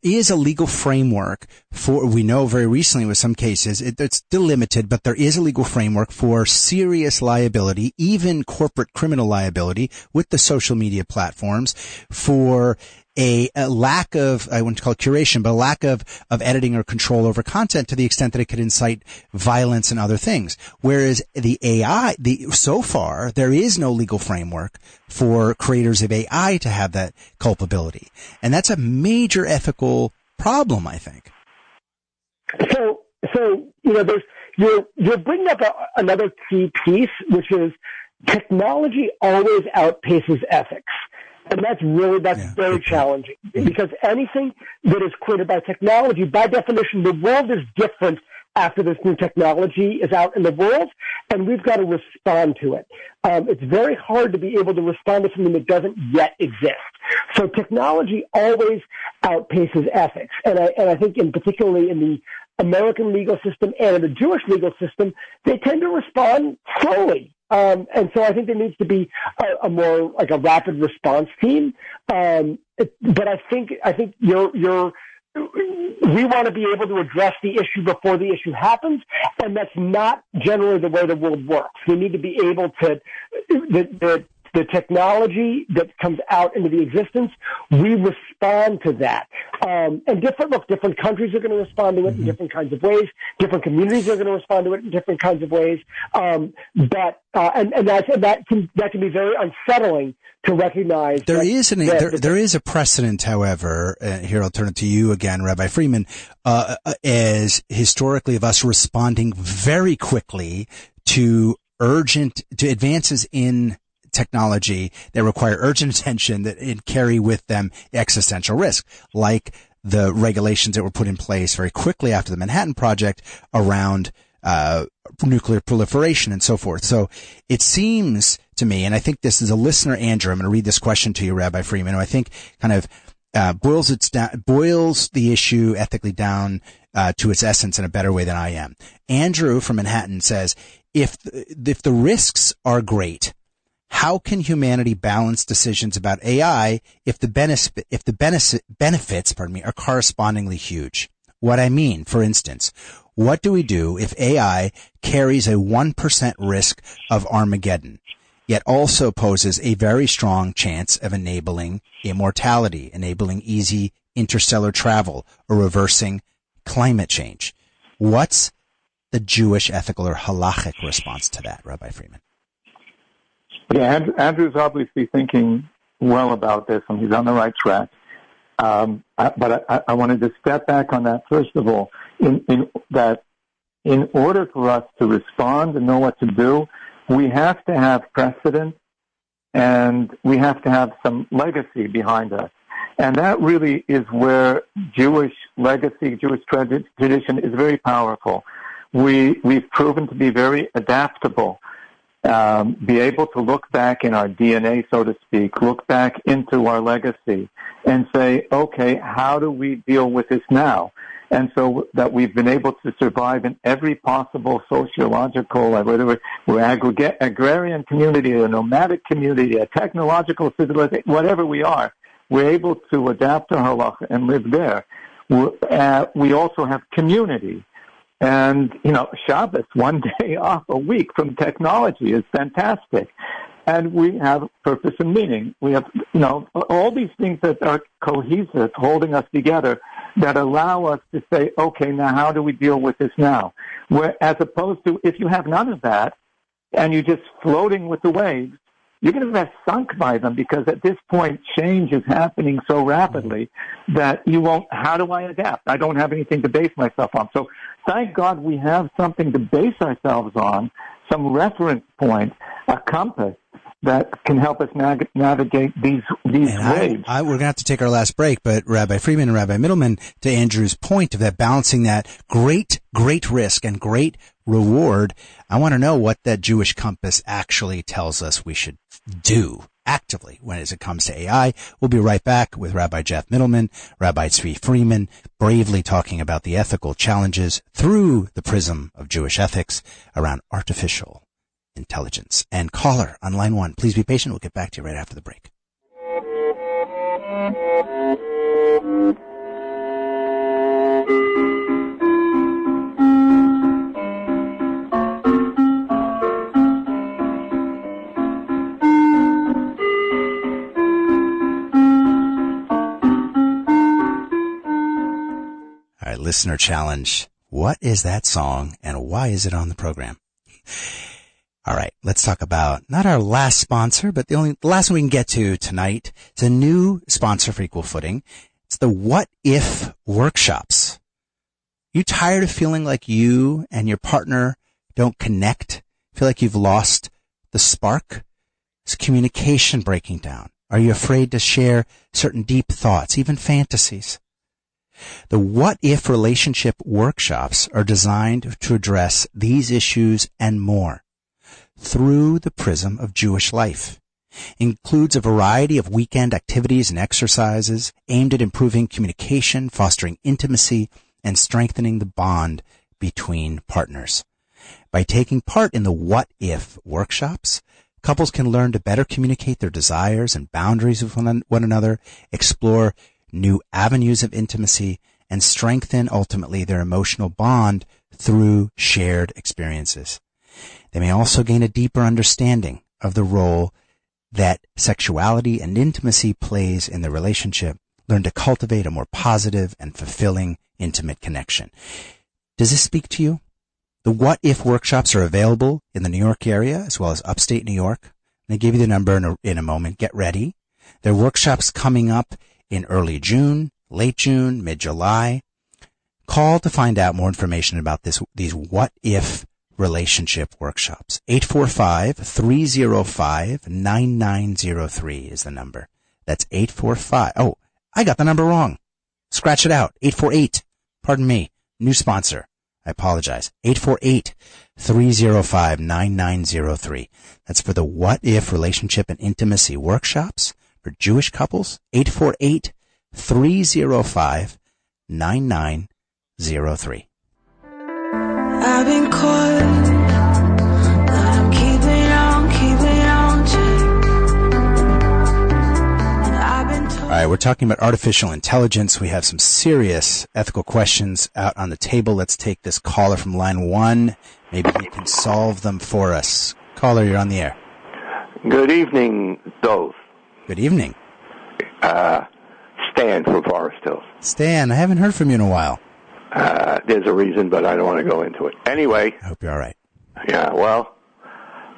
S2: is a legal framework for, we know very recently with some cases, it's still limited, but there is a legal framework for serious liability, even corporate criminal liability with the social media platforms for a lack of, I wouldn't call it curation, but a lack of editing or control over content to the extent that it could incite violence and other things. Whereas the AI, so far, there is no legal framework for creators of AI to have that culpability. And that's a major ethical problem, I think.
S4: So, you're bringing up another key piece, which is technology always outpaces ethics. And that's very challenging, because anything that is created by technology, by definition, the world is different after this new technology is out in the world, and we've got to respond to it. It's very hard to be able to respond to something that doesn't yet exist. So technology always outpaces ethics. And I think particularly in the American legal system and in the Jewish legal system, they tend to respond slowly. And so I think there needs to be a more like a rapid response team. But I think we want to be able to address the issue before the issue happens, and that's not generally the way the world works. We need to be able to the technology that comes out into the existence, we respond to that. And different countries are going to respond to it in different kinds of ways. Different communities are going to respond to it in different kinds of ways. That can be very unsettling to recognize.
S2: There is a precedent, however, here I'll turn it to you again, Rabbi Freeman, as historically of us responding very quickly to advances in technology that require urgent attention that carry with them existential risk, like the regulations that were put in place very quickly after the Manhattan Project around nuclear proliferation and so forth. So it seems to me, and I think this is a listener, Andrew, I'm going to read this question to you, Rabbi Freeman, who I think kind of boils the issue ethically down to its essence in a better way than I am. Andrew from Manhattan says, if the risks are great, how can humanity balance decisions about AI if the benefits, are correspondingly huge? What I mean, for instance, what do we do if AI carries a 1% risk of Armageddon, yet also poses a very strong chance of enabling immortality, enabling easy interstellar travel, or reversing climate change. What's the Jewish ethical or halachic response to that, Rabbi Freeman?
S3: Yeah, Andrew's obviously thinking well about this, and he's on the right track. But I wanted to step back on that first of all. In order for us to respond and know what to do, we have to have precedent, and we have to have some legacy behind us. And that really is where Jewish legacy, Jewish tradition is very powerful. We've proven to be very adaptable, be able to look back in our DNA, so to speak, look back into our legacy and say, okay, how do we deal with this now? And so that we've been able to survive in every possible sociological, whether we're agrarian community, a nomadic community, a technological civilization, whatever we are, we're able to adapt to halacha and live there. We also have community. And, Shabbos, one day off a week from technology is fantastic. And we have purpose and meaning. We have, all these things that are cohesive, holding us together, that allow us to say, okay, now how do we deal with this now? As opposed to, if you have none of that, and you're just floating with the waves, you're going to get sunk by them, because at this point, change is happening so rapidly that you won't, how do I adapt? I don't have anything to base myself on. So thank God we have something to base ourselves on, some reference point, a compass that can help us navigate these waves.
S2: We're going to have to take our last break, but Rabbi Freeman and Rabbi Middleman, to Andrew's point of that balancing that great risk and great reward, I want to know what that Jewish compass actually tells us we should do actively as it comes to AI. We'll be right back with Rabbi Jeff Middleman, Rabbi Tzvi Freeman, bravely talking about the ethical challenges through the prism of Jewish ethics around artificial intelligence. And caller on line 1, please be patient. We'll get back to you right after the break. All right, listener challenge. What is that song and why is it on the program? All right, let's talk about not our last sponsor, but the last one we can get to tonight. It's a new sponsor for Equal Footing. It's the What If workshops. You tired of feeling like you and your partner don't connect? Feel like you've lost the spark? Is communication breaking down? Are you afraid to share certain deep thoughts, even fantasies? The What If relationship workshops are designed to address these issues and more through the prism of Jewish life. Includes a variety of weekend activities and exercises aimed at improving communication, fostering intimacy, and strengthening the bond between partners. By taking part in the What If workshops, couples can learn to better communicate their desires and boundaries with one another, explore new avenues of intimacy, and strengthen ultimately their emotional bond through shared experiences. They may also gain a deeper understanding of the role that sexuality and intimacy plays in the relationship, learn to cultivate a more positive and fulfilling intimate connection. Does this speak to you? The What If workshops are available in the New York area as well as upstate New York. They give you the number in a moment. Get ready. There are workshops coming up in early June, late June, mid-July. Call to find out more information about these What If relationship workshops. 845-305-9903 is the number. That's 845. Oh, I got the number wrong. Scratch it out. 848. Pardon me. New sponsor. I apologize. 848-305-9903. That's for the What If relationship and intimacy workshops for Jewish couples. 848-305-9903.
S1: I've been caught, but I'm keeping on to. I've been told.
S2: All right, we're talking about artificial intelligence. We have some serious ethical questions out on the table. Let's take this caller from line 1. Maybe he can solve them for us. Caller, you're on the air.
S7: Good evening, Dove.
S2: Good evening.
S7: Stan from Forest Hills.
S2: Stan, I haven't heard from you in a while.
S7: There's a reason, but I don't want to go into it. Anyway.
S2: I hope you're all right.
S7: Yeah, well,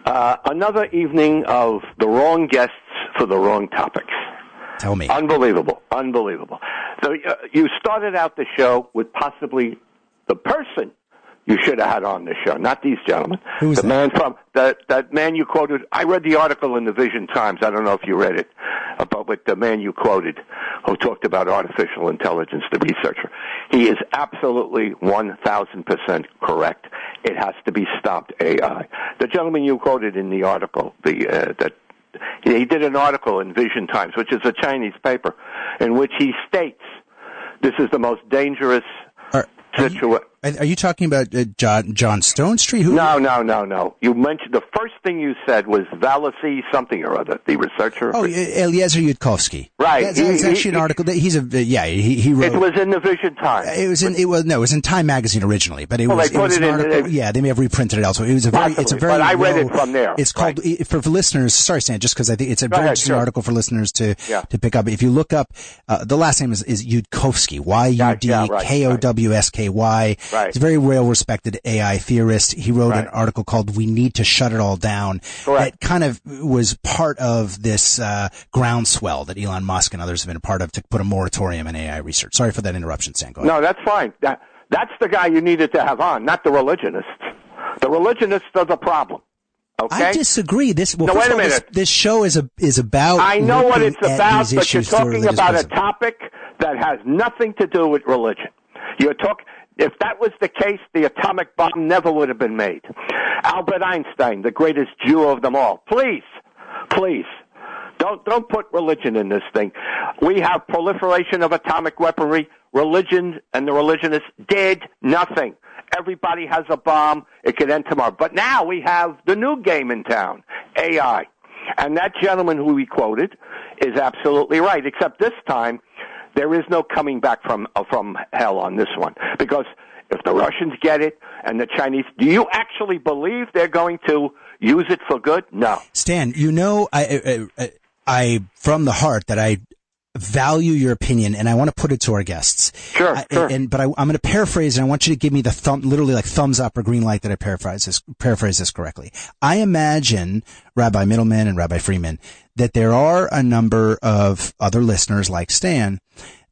S7: another evening of the wrong guests for the wrong topics.
S2: Tell me.
S7: Unbelievable. So you started out the show with possibly the person you should have had on the show, not these gentlemen.
S2: Who was
S7: the man from that man you quoted? I read the article in the Vision Times. I don't know if you read it, about with the man you quoted who talked about artificial intelligence, the researcher. He is absolutely 1,000% correct. It has to be stopped. AI. The gentleman you quoted in the article, he did an article in Vision Times, which is a Chinese paper, in which he states this is the most dangerous situation.
S2: Are you talking about John Stone Street?
S7: No. You mentioned the first thing you said was Valassi something or other, the researcher.
S2: Oh, Eliezer Yudkowsky.
S7: Right.
S2: That's actually an article that he wrote.
S7: It was in the Vision Times.
S2: It was in Time Magazine originally, but it was an article. They may have reprinted it elsewhere. But
S7: I read it from there.
S2: It's called for listeners. Sorry, Stan, just because I think it's a very interesting article for listeners to pick up. If you look up, the last name is Yudkowsky, Yudkowsky.
S7: Right.
S2: He's a very well-respected AI theorist. He wrote an article called "We Need to Shut It All Down." That kind of was part of this groundswell that Elon Musk and others have been a part of to put a moratorium in AI research. Sorry for that interruption, Sam. Go ahead.
S7: No, that's fine. That's the guy you needed to have on, not the religionists. The religionists are the problem. Okay?
S2: I disagree.
S7: Wait a minute.
S2: This show is about.
S7: I know what it's about, but you're
S2: issues through
S7: talking
S2: religious
S7: about
S2: prism.
S7: a topic that has nothing to do with religion. If that was the case, the atomic bomb never would have been made. Albert Einstein, the greatest Jew of them all. Please, don't put religion in this thing. We have proliferation of atomic weaponry. Religion and the religionists did nothing. Everybody has a bomb. It could end tomorrow. But now we have the new game in town, AI. And that gentleman who we quoted is absolutely right, except this time there is no coming back from hell on this one. Because if the Russians get it and the Chinese, do you actually believe they're going to use it for good? No.
S2: Stan, I from the heart that I value your opinion, and I want to put it to our guests.
S7: Sure.
S2: But I'm going to paraphrase, and I want you to give me the literally like thumbs up or green light that I paraphrase this correctly. I imagine, Rabbi Middleman and Rabbi Freeman, that there are a number of other listeners like Stan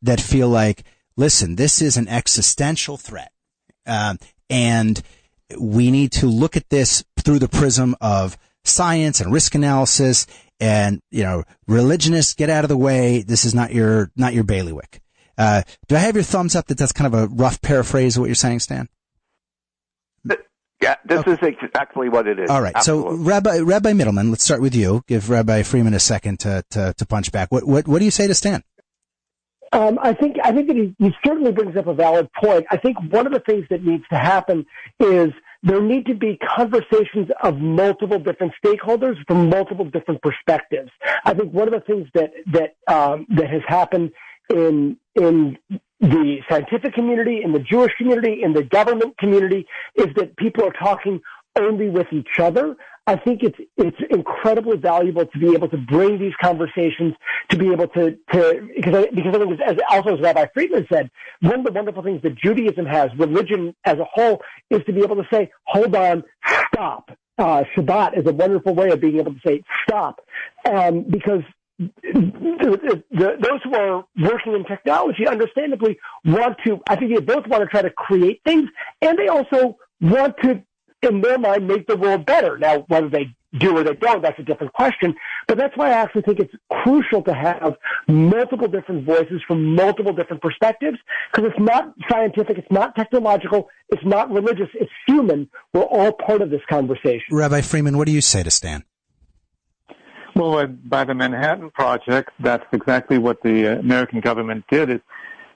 S2: that feel like, listen, this is an existential threat, and we need to look at this through the prism of science and risk analysis. And, religionists, get out of the way. This is not your bailiwick. Do I have your thumbs up that that's kind of a rough paraphrase of what you're saying, Stan?
S7: Yeah, this is exactly what it is.
S2: All right.
S7: Absolutely.
S2: So Rabbi Middleman, let's start with you. Give Rabbi Freeman a second to punch back. What do you say to Stan?
S4: I think that he certainly brings up a valid point. I think one of the things that needs to happen is there need to be conversations of multiple different stakeholders from multiple different perspectives. I think one of the things that has happened in the scientific community, in the Jewish community, in the government community, is that people are talking only with each other. I think it's incredibly valuable to be able to bring these conversations, to be able to because I think as Rabbi Friedman said, one of the wonderful things that Judaism has, religion as a whole, is to be able to say, hold on, stop. Shabbat is a wonderful way of being able to say stop, because those who are working in technology understandably want to, I think they both want to try to create things, and they also want to, in their mind, make the world better. Now, whether they do or they don't, that's a different question. But that's why I actually think it's crucial to have multiple different voices from multiple different perspectives, because it's not scientific, it's not technological, it's not religious, it's human. We're all part of this conversation.
S2: Rabbi Freeman, what do you say to Stan?
S3: Well, by the Manhattan Project, that's exactly what the American government did,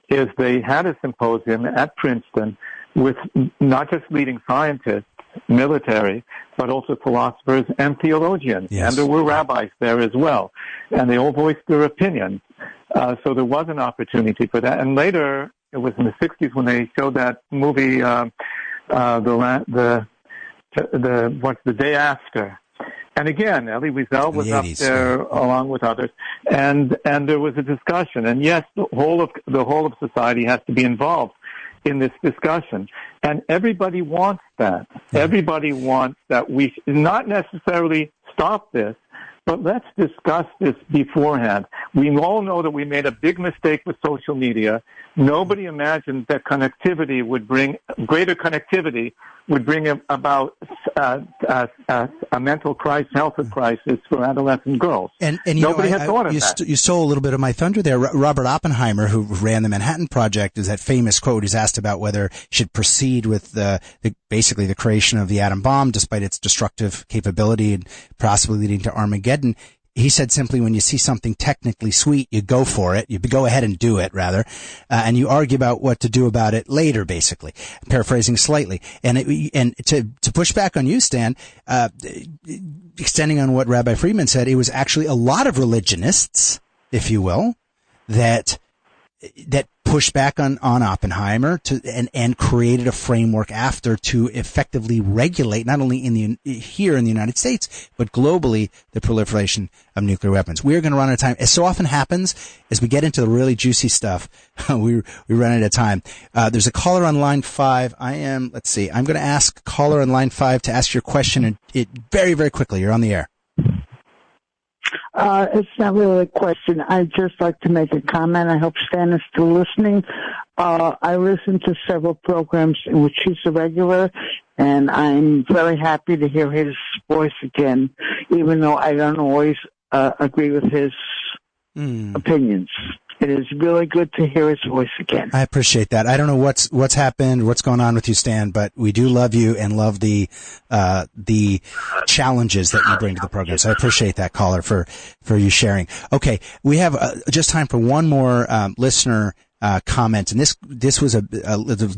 S3: is they had a symposium at Princeton with not just leading scientists, military, but also philosophers and theologians.
S2: Yes.
S3: And there were rabbis there as well. And they all voiced their opinions. So there was an opportunity for that. And later, it was in the 60s when they showed that movie, The Day After. And again, Elie Wiesel was up there along with others, and there was a discussion. And yes, the whole of society has to be involved in this discussion. And everybody wants that. Everybody wants that we not necessarily stop this, but let's discuss this beforehand. We all know that we made a big mistake with social media. Nobody imagined that connectivity would bring, greater connectivity would bring about a mental crisis, health crisis for adolescent girls.
S2: And
S3: nobody had thought of that.
S2: You stole a little bit of my thunder there. Robert Oppenheimer, who ran the Manhattan Project, is that famous quote. He's asked about whether he should proceed with basically the creation of the atom bomb, despite its destructive capability and possibly leading to Armageddon. He said simply, when you see something technically sweet, you go for it. You go ahead and do it, rather, and you argue about what to do about it later. Basically, paraphrasing slightly, and to push back on you, Stan, extending on what Rabbi Friedman said, it was actually a lot of religionists, if you will, that pushed back on Oppenheimer and created a framework after to effectively regulate not only here in the United States but globally the proliferation of nuclear weapons. We are going to run out of time. As so often happens, as we get into the really juicy stuff, we run out of time. There's a caller on line 5. I'm going to ask caller on line 5 to ask your question, and very, very quickly. You're on the air.
S8: It's not really a question. I'd just like to make a comment. I hope Stan is still listening. I listen to several programs in which he's a regular, and I'm very happy to hear his voice again, even though I don't always agree with his opinions. It is really good to hear his voice again.
S2: I appreciate that. I don't know what's happened, what's going on with you, Stan, but we do love you and love the challenges that you bring to the program. So I appreciate that, caller, for you sharing. Okay, we have just time for one more listener comment, and this was a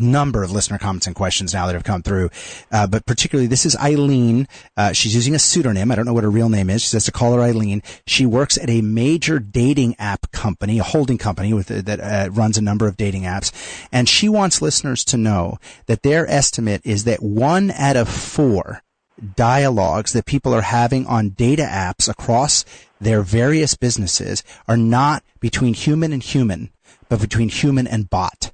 S2: number of listener comments and questions now that have come through, but particularly this is Eileen. She's using a pseudonym. I don't know what her real name is. She says to call her Eileen. She works at a major dating app company, a holding company that runs a number of dating apps, and she wants listeners to know that their estimate is that 1 out of 4 dialogues that people are having on data apps across their various businesses are not between human and human, but between human and bot.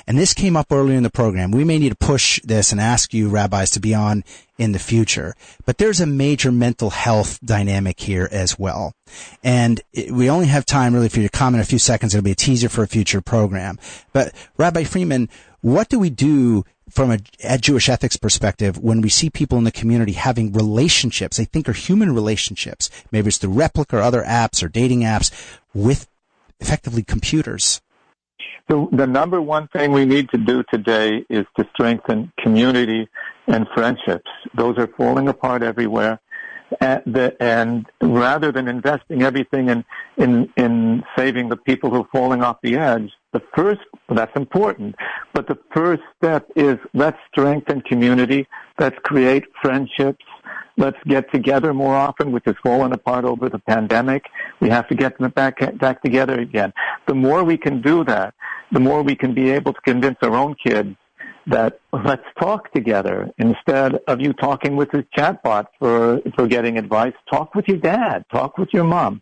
S2: And this came up earlier in the program. We may need to push this and ask you, rabbis, to be on in the future. But there's a major mental health dynamic here as well. And we only have time really for you to comment in a few seconds. It'll be a teaser for a future program. But Rabbi Friedman, what do we do from a Jewish ethics perspective when we see people in the community having relationships they think are human relationships, maybe it's through Replica or other apps or dating apps, with effectively computers?
S3: The number one thing we need to do today is to strengthen community and friendships. Those are falling apart everywhere. And rather than investing everything in saving the people who are falling off the edge, that's important, but the first step is let's strengthen community, let's create friendships, let's get together more often, which has fallen apart over the pandemic. We have to get them back together again. The more we can do that, the more we can be able to convince our own kids that let's talk together instead of you talking with this chatbot for getting advice. Talk with your dad. Talk with your mom.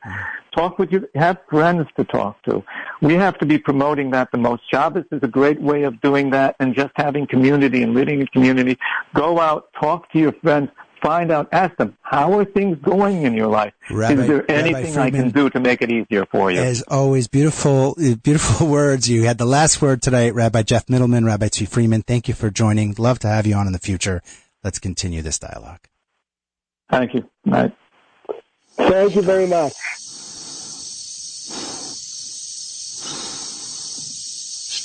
S3: Have friends to talk to. We have to be promoting that the most. Shabbos is a great way of doing that, and just having community and living in community. Go out, talk to your friends, find out, ask them, how are things going in your life? Is there anything I can do to make it easier for you?
S2: As always, beautiful words. You had the last word today, Rabbi Jeff Middleman, Rabbi Tzvi Freeman. Thank you for joining. Love to have you on in the future. Let's continue this dialogue.
S3: Thank you. Bye.
S4: Thank you very much.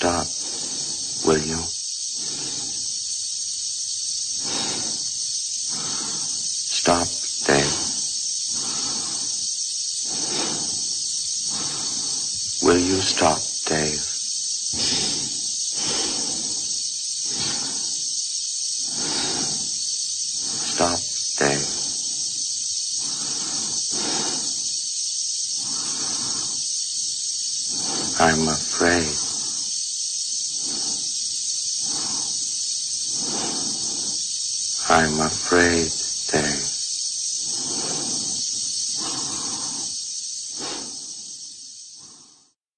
S5: Stop, will you? Stop, Dave. Will you stop, Dave? Stop, Dave. I'm afraid. I'm afraid, Dave.